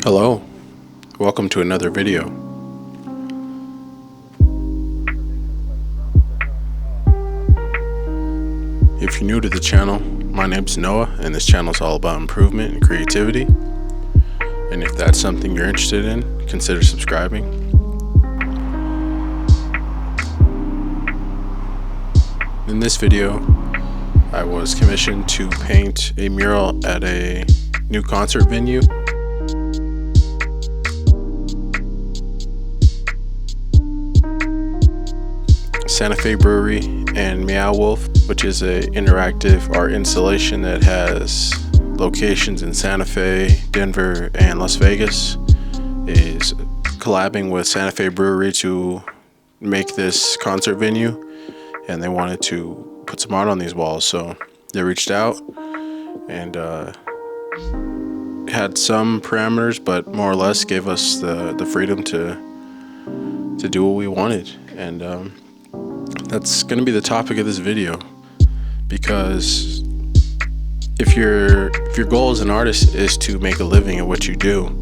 Hello, welcome to another video. If you're new to the channel, my name's Noah and this channel is all about improvement and creativity. And if that's something you're interested in, consider subscribing. In this video, I was commissioned to paint a mural at a new concert venue. Santa Fe Brewery and Meow, which is an interactive art installation that has locations in Santa Fe, Denver, and Las Vegas, is collabing with Santa Fe Brewery to make this concert venue, and they wanted to put some art on these walls, so they reached out and had some parameters, but more or less gave us the freedom to do what we wanted. And that's going to be the topic of this video, because if your goal as an artist is to make a living at what you do,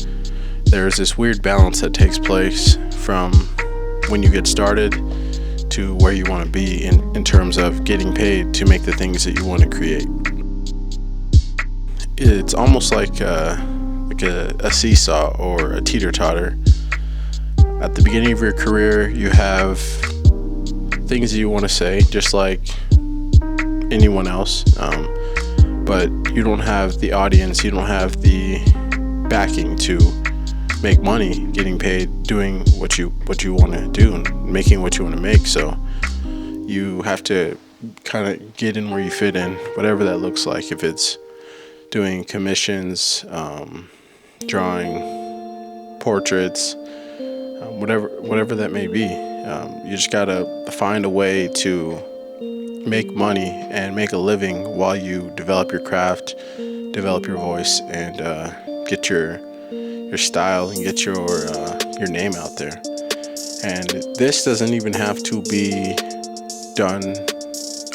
there's this weird balance that takes place from when you get started to where you want to be in terms of getting paid to make the things that you want to create. It's almost like a seesaw or a teeter-totter. At the beginning of your career, you have things that you want to say, just like anyone else, but you don't have the audience, you don't have the backing to make money getting paid doing what you want to do and making what you want to make. So you have to kind of get in where you fit in, whatever that looks like. If it's doing commissions, drawing portraits, whatever that may be, you just gotta find a way to make money and make a living while you develop your craft, develop your voice, and get your style and get your name out there. And this doesn't even have to be done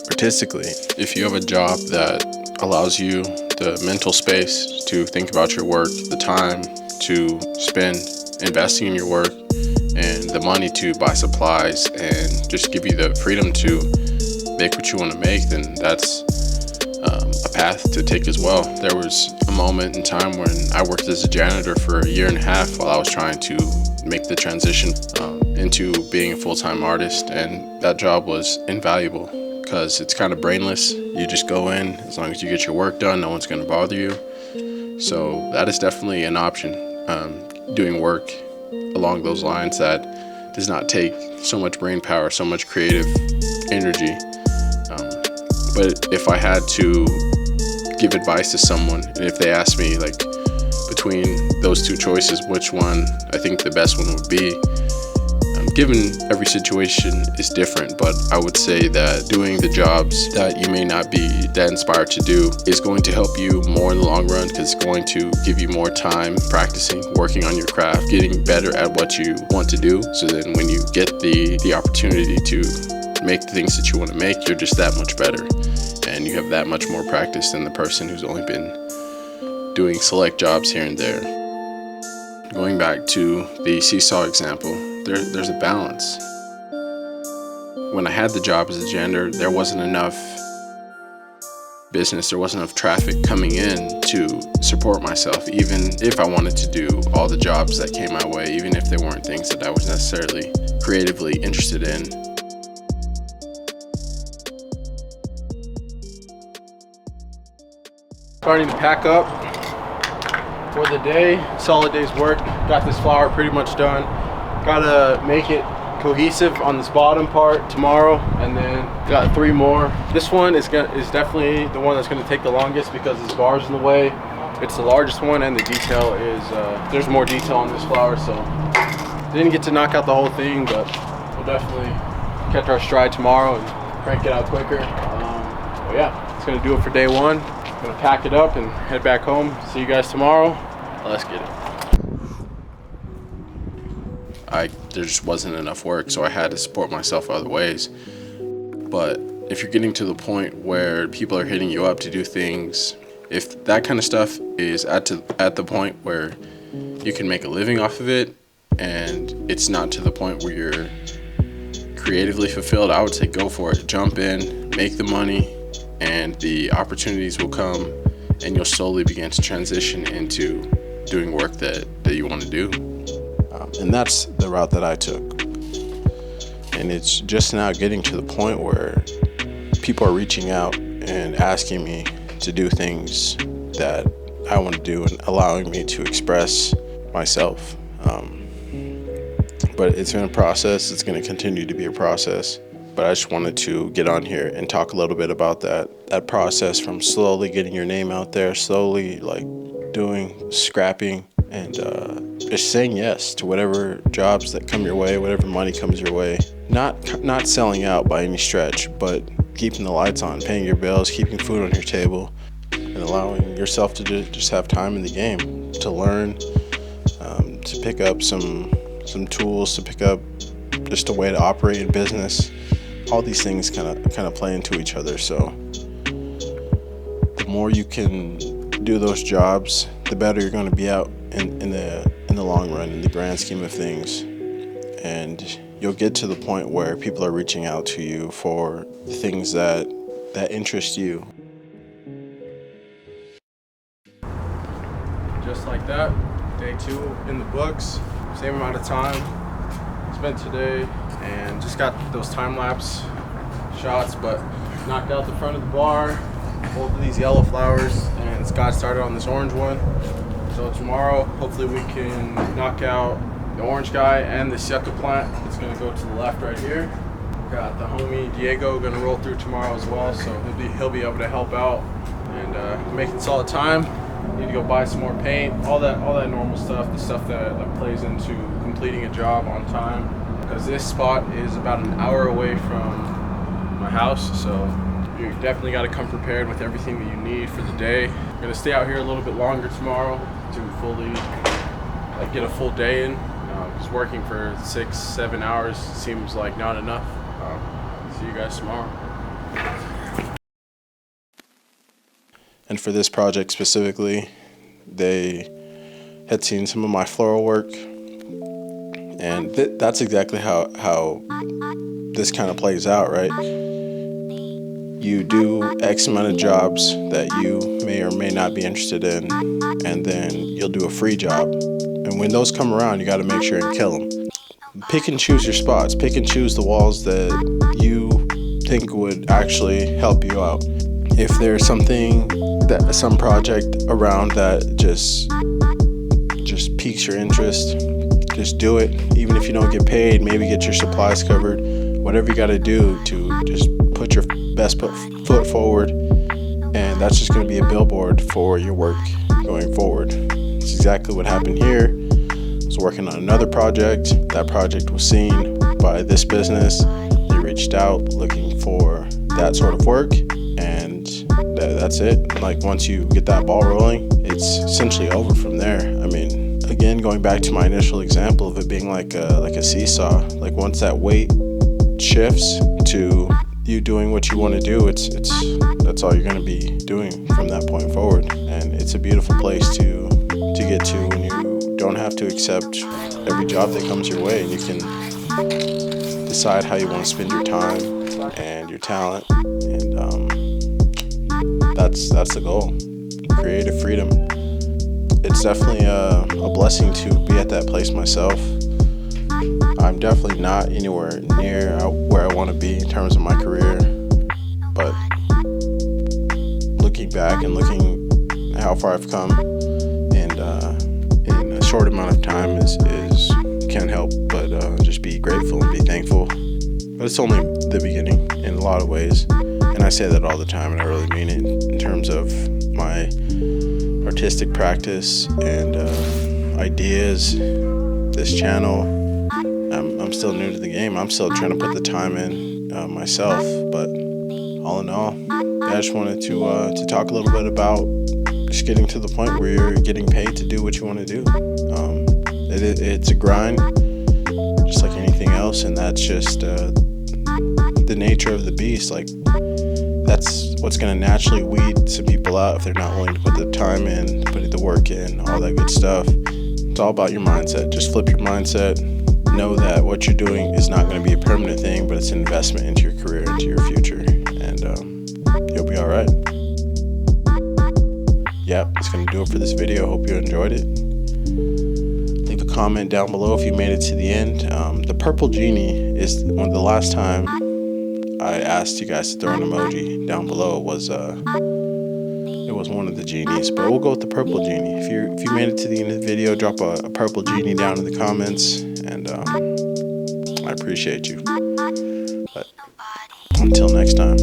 artistically. If you have a job that allows you the mental space to think about your work, the time to spend investing in your work, and the money to buy supplies and just give you the freedom to make what you want to make, then that's a path to take as well. There was a moment in time when I worked as a janitor for a year and a half while I was trying to make the transition into being a full-time artist, and that job was invaluable because it's kind of brainless. You just go in, as long as you get your work done, no one's going to bother you. So that is definitely an option, doing work along those lines that does not take so much brain power, so much creative energy. But if I had to give advice to someone, and if they asked me, like, between those two choices, which one I think the best one would be, given every situation is different, but I would say that doing the jobs that you may not be that inspired to do is going to help you more in the long run, because it's going to give you more time practicing, working on your craft, getting better at what you want to do. So then when you get the opportunity to make the things that you want to make, you're just that much better, and you have that much more practice than the person who's only been doing select jobs here and there. Going back to the seesaw example, there's a balance. When I had the job as a janitor, there wasn't enough business, there wasn't enough traffic coming in to support myself, even if I wanted to do all the jobs that came my way, even if they weren't things that I was necessarily creatively interested in. Starting to pack up for the day. Solid day's work. Got this flower pretty much done. Gotta make it cohesive on this bottom part tomorrow, and then got 3 more. This one is definitely the one that's gonna take the longest because this bar's in the way. It's the largest one, and the detail is there's more detail on this flower, so didn't get to knock out the whole thing, but we'll definitely catch our stride tomorrow and crank it out quicker. But yeah, it's gonna do it for day 1. Gonna pack it up and head back home. See you guys tomorrow. Let's get it. There just wasn't enough work, so I had to support myself other ways. But if you're getting to the point where people are hitting you up to do things, if that kind of stuff is at the point where you can make a living off of it, and it's not to the point where you're creatively fulfilled, I would say go for it. Jump in, make the money, and the opportunities will come, and you'll slowly begin to transition into doing work that you want to do. And that's the route that I took. And it's just now getting to the point where people are reaching out and asking me to do things that I want to do and allowing me to express myself. But it's been a process. It's going to continue to be a process. But I just wanted to get on here and talk a little bit about that process, from slowly getting your name out there, slowly like doing scrapping, and just saying yes to whatever jobs that come your way, whatever money comes your way. Not selling out by any stretch, but keeping the lights on, paying your bills, keeping food on your table, and allowing yourself to just have time in the game to learn, to pick up some tools, to pick up just a way to operate in business. All these things kind of play into each other. So the more you can do those jobs, the better you're going to be out in the long run, in the grand scheme of things. And you'll get to the point where people are reaching out to you for the things that interest you. Just like that, day 2 in the books, same amount of time spent today, and just got those time-lapse shots, but knocked out the front of the bar, both of these yellow flowers, and it's got started on this orange one. So tomorrow, hopefully we can knock out the orange guy and the yucca plant. It's gonna go to the left right here. Got the homie Diego gonna roll through tomorrow as well, so he'll be able to help out and making solid time. Need to go buy some more paint, all that normal stuff, the stuff that plays into completing a job on time. Because this spot is about an hour away from my house, so you definitely got to come prepared with everything that you need for the day. I'm gonna stay out here a little bit longer tomorrow to fully get a full day in. Just working for 6-7 hours seems like not enough. See you guys tomorrow. And for this project specifically, they had seen some of my floral work, and that's exactly how this kind of plays out, right? You do X amount of jobs that you may or may not be interested in, and then you'll do a free job. And when those come around, you got to make sure and kill them. Pick and choose your spots. Pick and choose the walls that you think would actually help you out. If there's some project around that just piques your interest, just do it. Even if you don't get paid, maybe get your supplies covered. Whatever you got to do to just put your best foot forward, and that's just going to be a billboard for your work going forward. It's exactly what happened here. I was working on another project. That project was seen by this business. They reached out looking for that sort of work, and that's it. Once you get that ball rolling, it's essentially over from there. I mean, again, going back to my initial example of it being like a seesaw. Once that weight shifts to you doing what you want to do, that's all you're going to be doing from that point forward. And it's a beautiful place to get to when you don't have to accept every job that comes your way, and you can decide how you want to spend your time and your talent. And that's the goal. Creative freedom. It's definitely a blessing to be at that place myself. I'm definitely not anywhere near where I want to be in terms of my career, but looking back and looking how far I've come in a short amount of time is can't help but just be grateful and be thankful. But it's only the beginning in a lot of ways, and I say that all the time, and I really mean it in terms of my artistic practice and ideas, this channel. I'm still new to the game. I'm still trying to put the time in myself, but all in all, I just wanted to talk a little bit about just getting to the point where you're getting paid to do what you want to do. It's a grind, just like anything else, and that's just the nature of the beast. That's what's going to naturally weed some people out if they're not willing to put the time in, put the work in, all that good stuff. It's all about your mindset. Just flip your mindset. Know that what you're doing is not going to be a permanent thing, but it's an investment into your career, into your future, and you'll be all right. Yep, that's going to do it for this video. Hope you enjoyed it. Leave a comment down below if you made it to the end. The purple genie is one of the last time I asked you guys to throw an emoji down below. It was one of the genies, but we'll go with the purple genie. If you made it to the end of the video, drop a purple genie down in the comments, and I appreciate you. But until next time.